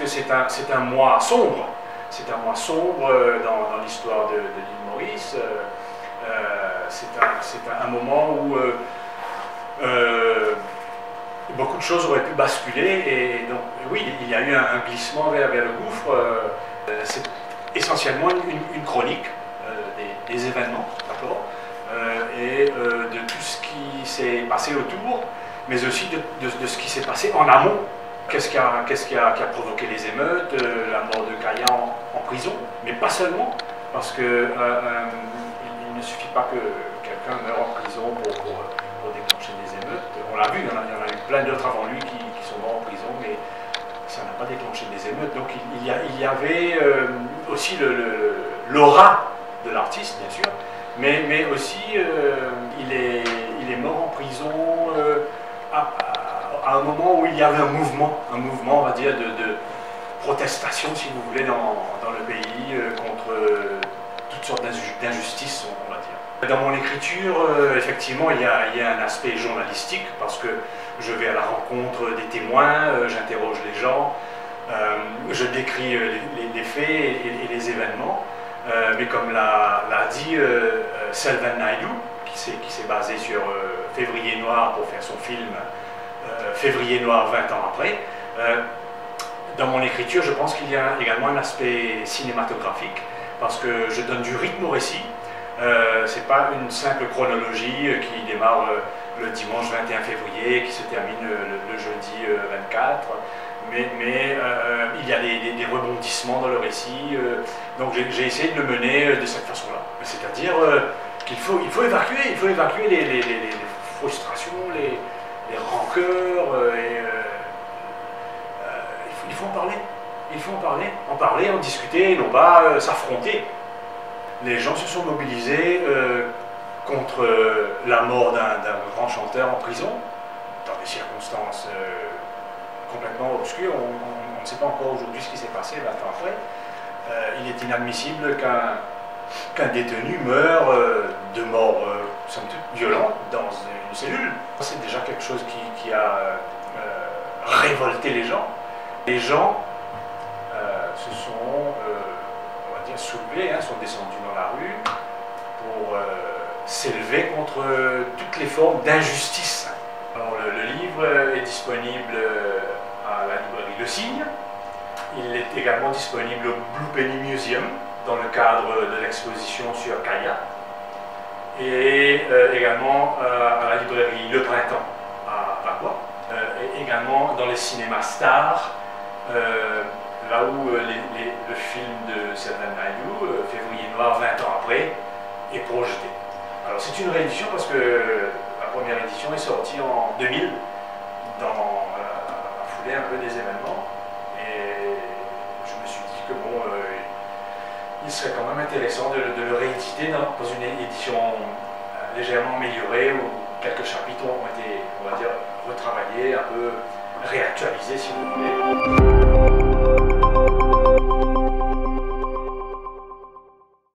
c'est un mois sombre. C'est un mois sombre dans l'histoire de l'île Maurice. C'est un moment où beaucoup de choses auraient pu basculer. Et donc, oui, il y a eu un glissement vers le gouffre. C'est essentiellement une chronique des événements, d'accord, et de tout ce qui s'est passé autour, mais aussi de ce qui s'est passé en amont. Qu'est-ce qui a provoqué les émeutes, la mort de Kaya en prison, mais pas seulement, parce que il ne suffit pas que quelqu'un meure en prison pour déclencher des émeutes. On l'a vu, il y en a eu plein d'autres avant lui qui sont morts en prison, mais ça n'a pas déclenché des émeutes. Donc il y avait aussi l'aura de l'artiste, bien sûr, mais aussi il est mort en prison à un moment où il y avait un mouvement, on va dire, de protestation, si vous voulez, dans le pays contre toutes sortes d'injustices, on va dire. Dans mon écriture, effectivement, il y a un aspect journalistique, parce que je vais à la rencontre des témoins, j'interroge les gens, je décris les faits et les événements, mais comme l'a dit Selvan Naidoo, qui s'est basé sur Février Noir pour faire son film Février Noir 20 ans après, dans mon écriture, je pense qu'il y a également un aspect cinématographique, parce que je donne du rythme au récit. C'est pas une simple chronologie qui démarre le dimanche 21 février, qui se termine le jeudi 24, mais il y a des rebondissements dans le récit, donc j'ai essayé de le mener de cette façon-là. C'est-à-dire qu'il faut évacuer les frustrations, les rancœurs, il faut en parler. Il faut en parler, en discuter, non pas s'affronter. Les gens se sont mobilisés contre la mort d'un grand chanteur en prison, dans des circonstances complètement obscures. On ne sait pas encore aujourd'hui ce qui s'est passé 20 ans après. Il est inadmissible qu'un détenu meure de mort somme toute violente dans une cellule. C'est déjà quelque chose qui a révolté les gens. Les gens se sont, on va dire, soulevés, sont descendus dans la rue pour s'élever contre toutes les formes d'injustice. Alors le livre est disponible à la librairie Le Cygne. Il est également disponible au Blue Penny Museum dans le cadre de l'exposition sur Kaya, et également à la librairie Le Printemps à Pacois, et également dans les cinémas stars, là où le film de Selvan Naidoo, Février Noir 20 ans après, est projeté. Alors c'est une réédition parce que la première édition est sortie en 2000, dans la foulée un peu des événements, et je me suis dit que bon, il serait quand même intéressant de le rééditer dans une édition légèrement améliorée, où quelques chapitres ont été, on va dire, retravaillés, un peu réactualisés si vous voulez.